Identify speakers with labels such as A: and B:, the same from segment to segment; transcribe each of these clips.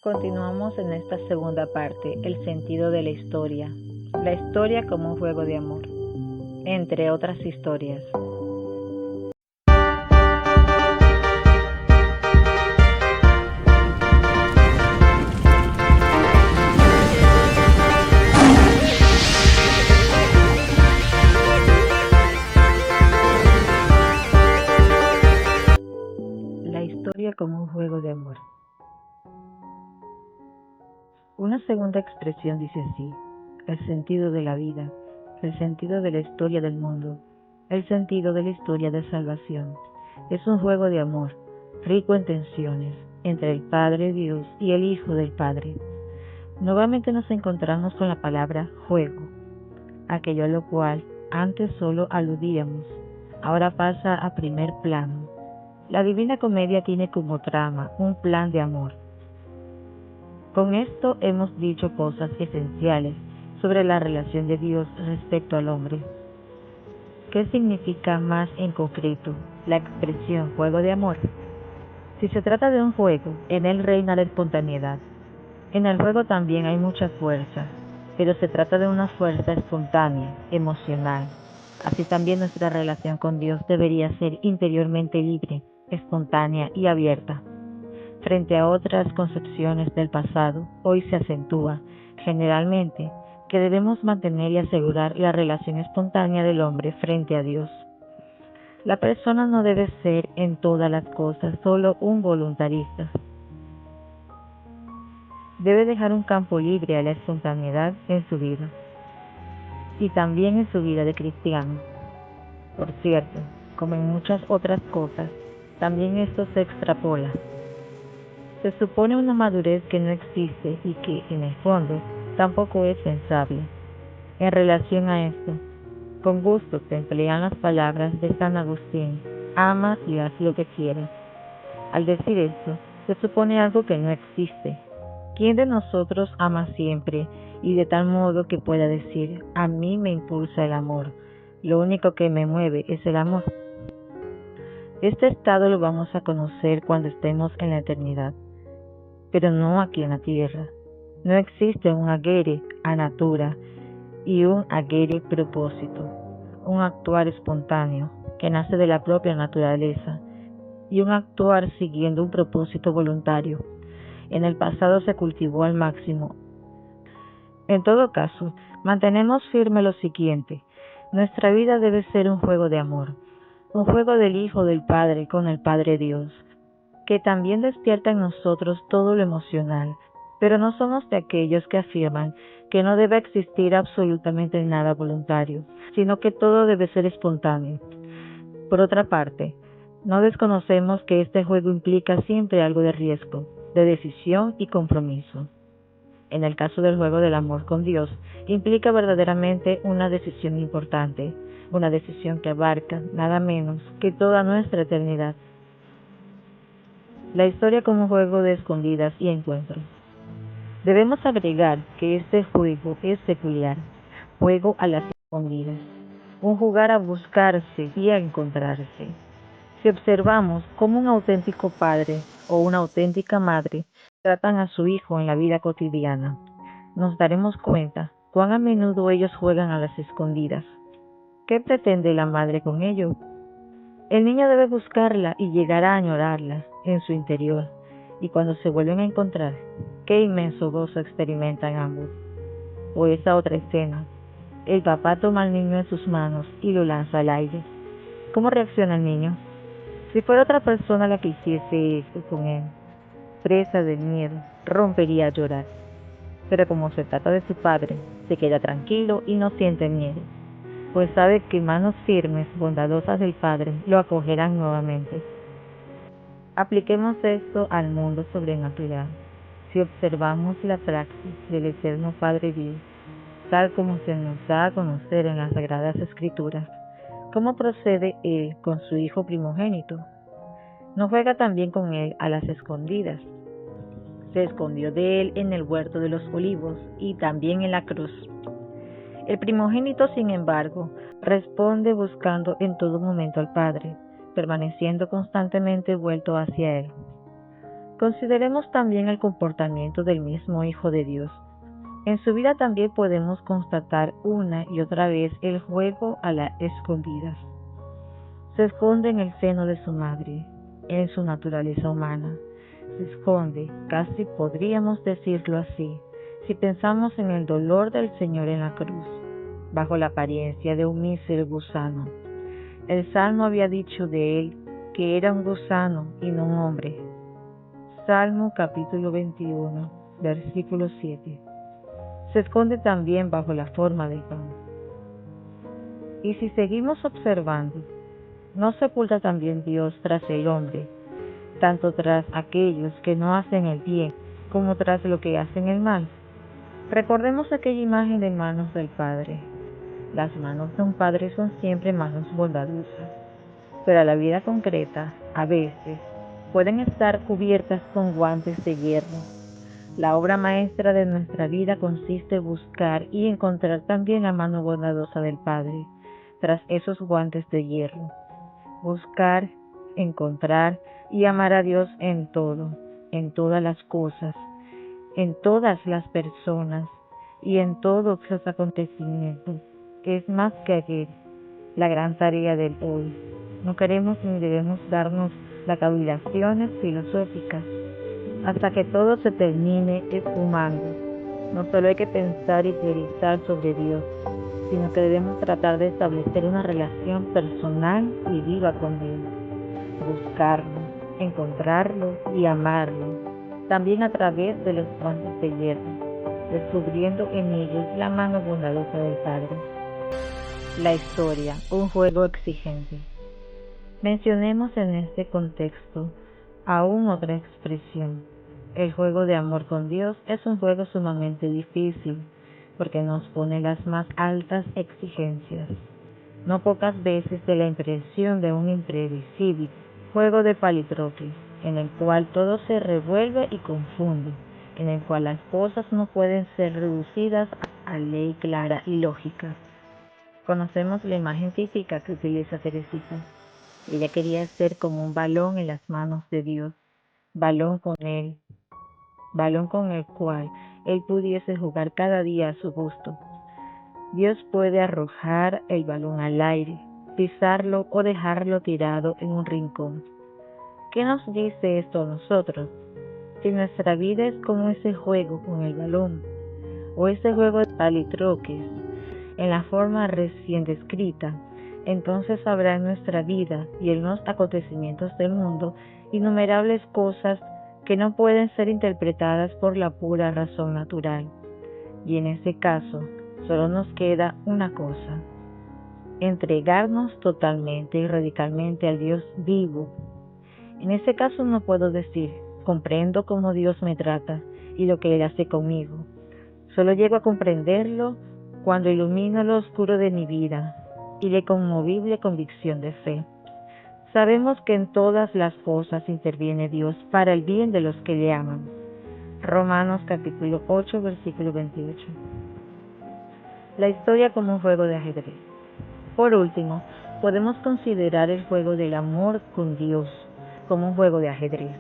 A: Continuamos en esta segunda parte, el sentido de la historia como un juego de amor, entre otras historias. La historia como un juego de amor. Una segunda expresión dice así: el sentido de la vida, el sentido de la historia del mundo, el sentido de la historia de salvación. Es un juego de amor, rico en tensiones, entre el Padre Dios y el Hijo del Padre. Nuevamente nos encontramos con la palabra juego, aquello a lo cual antes solo aludíamos, ahora pasa a primer plano. La Divina Comedia tiene como trama un plan de amor. Con esto hemos dicho cosas esenciales sobre la relación de Dios respecto al hombre. ¿Qué significa más en concreto la expresión juego de amor? Si se trata de un juego, en él reina la espontaneidad. En el juego también hay mucha fuerza, pero se trata de una fuerza espontánea, emocional. Así también nuestra relación con Dios debería ser interiormente libre, espontánea y abierta. Frente a otras concepciones del pasado, hoy se acentúa, generalmente, que debemos mantener y asegurar la relación espontánea del hombre frente a Dios. La persona no debe ser en todas las cosas solo un voluntarista. Debe dejar un campo libre a la espontaneidad en su vida, y también en su vida de cristiano. Por cierto, como en muchas otras cosas, también esto se extrapola. Se supone una madurez que no existe y que, en el fondo, tampoco es pensable. En relación a esto, con gusto se emplean las palabras de San Agustín: ama y haz lo que quieras. Al decir esto, se supone algo que no existe. ¿Quién de nosotros ama siempre y de tal modo que pueda decir: a mí me impulsa el amor, lo único que me mueve es el amor? Este estado lo vamos a conocer cuando estemos en la eternidad, pero no aquí en la tierra. No existe un agere a natura y un agere propósito, un actuar espontáneo que nace de la propia naturaleza y un actuar siguiendo un propósito voluntario. En el pasado se cultivó al máximo. En todo caso, mantenemos firme lo siguiente: nuestra vida debe ser un juego de amor, un juego del Hijo del Padre con el Padre Dios, que también despierta en nosotros todo lo emocional, pero no somos de aquellos que afirman que no debe existir absolutamente nada voluntario, sino que todo debe ser espontáneo. Por otra parte, no desconocemos que este juego implica siempre algo de riesgo, de decisión y compromiso. En el caso del juego del amor con Dios, implica verdaderamente una decisión importante, una decisión que abarca nada menos que toda nuestra eternidad. La historia como un juego de escondidas y encuentros. Debemos agregar que este juego es peculiar, juego a las escondidas, un jugar a buscarse y a encontrarse. Si observamos cómo un auténtico padre o una auténtica madre tratan a su hijo en la vida cotidiana, nos daremos cuenta cuán a menudo ellos juegan a las escondidas. ¿Qué pretende la madre con ello? El niño debe buscarla y llegar a añorarla en su interior, y cuando se vuelven a encontrar, qué inmenso gozo experimentan ambos. O esa otra escena: el papá toma al niño en sus manos y lo lanza al aire. ¿Cómo reacciona el niño? Si fuera otra persona la que hiciese esto con él, presa del miedo, rompería a llorar. Pero como se trata de su padre, se queda tranquilo y no siente miedo, pues sabe que manos firmes, bondadosas del Padre lo acogerán nuevamente. Apliquemos esto al mundo sobrenatural. Si observamos la praxis del Eterno Padre Dios, tal como se nos da a conocer en las Sagradas Escrituras, ¿cómo procede Él con su Hijo primogénito? ¿No juega también con Él a las escondidas? Se escondió de Él en el huerto de los olivos y también en la cruz. El primogénito, sin embargo, responde buscando en todo momento al Padre, permaneciendo constantemente vuelto hacia Él. Consideremos también el comportamiento del mismo Hijo de Dios. En su vida también podemos constatar una y otra vez el juego a las escondidas. Se esconde en el seno de su madre, en su naturaleza humana. Se esconde, casi podríamos decirlo así, si pensamos en el dolor del Señor en la cruz, bajo la apariencia de un mísero gusano. El Salmo había dicho de él que era un gusano y no un hombre. Salmo capítulo 21, versículo 7. Se esconde también bajo la forma del pan. Y si seguimos observando, ¿no sepulta también Dios tras el hombre, tanto tras aquellos que no hacen el bien como tras lo que hacen el mal? Recordemos aquella imagen de manos del Padre. Las manos de un padre son siempre manos bondadosas, pero la vida concreta, a veces, pueden estar cubiertas con guantes de hierro. La obra maestra de nuestra vida consiste en buscar y encontrar también la mano bondadosa del Padre, tras esos guantes de hierro. Buscar, encontrar y amar a Dios en todo, en todas las cosas, en todas las personas y en todos los acontecimientos. Es más que ayer, la gran tarea del hoy. No queremos ni debemos darnos las cavilaciones filosóficas hasta que todo se termine esfumando. No solo hay que pensar y teorizar sobre Dios, sino que debemos tratar de establecer una relación personal y viva con Él, buscarlo, encontrarlo y amarlo, también a través de los guantes de hierro, descubriendo en ellos la mano bondadosa del Padre. La historia, un juego exigente. Mencionemos en este contexto aún otra expresión. El juego de amor con Dios es un juego sumamente difícil porque nos pone las más altas exigencias. No pocas veces de la impresión de un imprevisible juego de palitroques, en el cual todo se revuelve y confunde, en el cual las cosas no pueden ser reducidas a ley clara y lógica. Conocemos la imagen típica que utiliza Teresita. Ella quería ser como un balón en las manos de Dios, balón con él, balón con el cual él pudiese jugar cada día a su gusto. Dios puede arrojar el balón al aire, pisarlo o dejarlo tirado en un rincón. ¿Qué nos dice esto a nosotros? Si nuestra vida es como ese juego con el balón, o ese juego de palitroques, en la forma recién descrita, entonces habrá en nuestra vida y en los acontecimientos del mundo innumerables cosas que no pueden ser interpretadas por la pura razón natural. Y en ese caso, solo nos queda una cosa: entregarnos totalmente y radicalmente al Dios vivo. En ese caso no puedo decir, comprendo cómo Dios me trata y lo que Él hace conmigo. Solo llego a comprenderlo cuando ilumino lo oscuro de mi vida y de conmovible convicción de fe. Sabemos que en todas las cosas interviene Dios para el bien de los que le aman. Romanos capítulo 8, versículo 28. La historia como un juego de ajedrez. Por último, podemos considerar el juego del amor con Dios como un juego de ajedrez.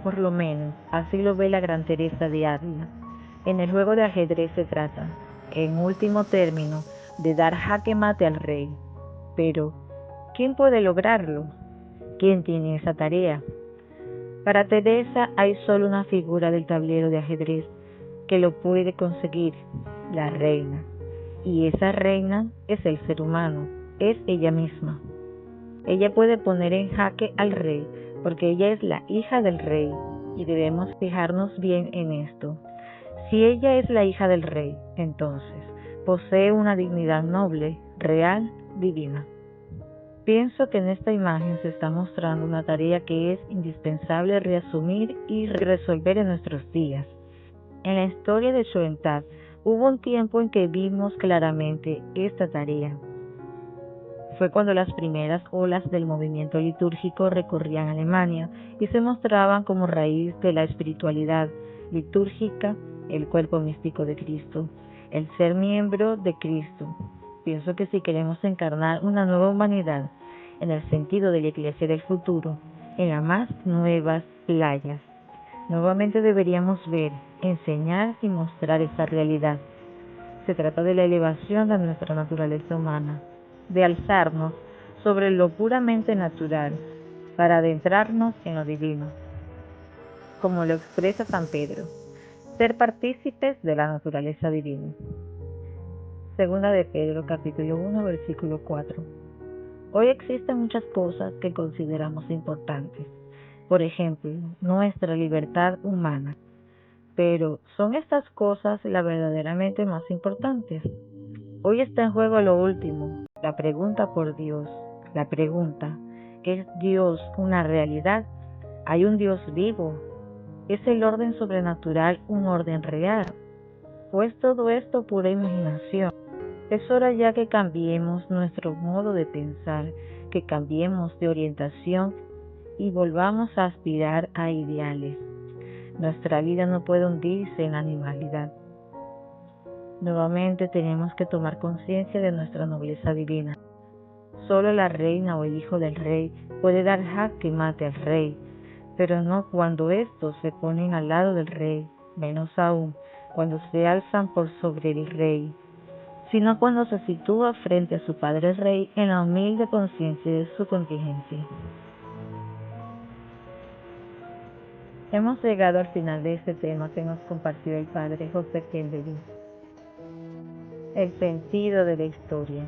A: Por lo menos, así lo ve la gran Teresa de Ávila. En el juego de ajedrez se trata, en último término, de dar jaque mate al rey. Pero, ¿quién puede lograrlo? ¿Quién tiene esa tarea? Para Teresa hay solo una figura del tablero de ajedrez que lo puede conseguir: la reina. Y esa reina es el ser humano, es ella misma. Ella puede poner en jaque al rey, porque ella es la hija del rey, y debemos fijarnos bien en esto. Si ella es la hija del rey, entonces posee una dignidad noble, real, divina. Pienso que en esta imagen se está mostrando una tarea que es indispensable reasumir y resolver en nuestros días. En la historia de Schoenstatt hubo un tiempo en que vimos claramente esta tarea. Fue cuando las primeras olas del movimiento litúrgico recorrían Alemania y se mostraban como raíz de la espiritualidad litúrgica el cuerpo místico de Cristo, el ser miembro de Cristo. Pienso que si queremos encarnar una nueva humanidad en el sentido de la Iglesia del futuro, en las más nuevas playas, Nuevamente deberíamos ver, enseñar y mostrar esta realidad. Se trata de la elevación de nuestra naturaleza humana, de alzarnos sobre lo puramente natural para adentrarnos en lo divino, como lo expresa San Pedro, ser partícipes de la naturaleza divina. Segunda de Pedro, capítulo 1, versículo 4. Hoy existen muchas cosas que consideramos importantes. Por ejemplo, nuestra libertad humana. Pero, ¿son estas cosas las verdaderamente más importantes? Hoy está en juego lo último, la pregunta por Dios. La pregunta, ¿es Dios una realidad? ¿Hay un Dios vivo? ¿Es el orden sobrenatural un orden real? ¿O es todo esto pura imaginación? Es hora ya que cambiemos nuestro modo de pensar, que cambiemos de orientación y volvamos a aspirar a ideales. Nuestra vida no puede hundirse en la animalidad. Nuevamente tenemos que tomar conciencia de nuestra nobleza divina. Solo la reina o el hijo del rey puede dar jaque mate al rey, pero no cuando estos se ponen al lado del rey, menos aún cuando se alzan por sobre el rey, sino cuando se sitúa frente a su padre rey en la humilde conciencia de su contingencia. Hemos llegado al final de este tema que nos compartió el padre José Kennedy, el sentido de la historia.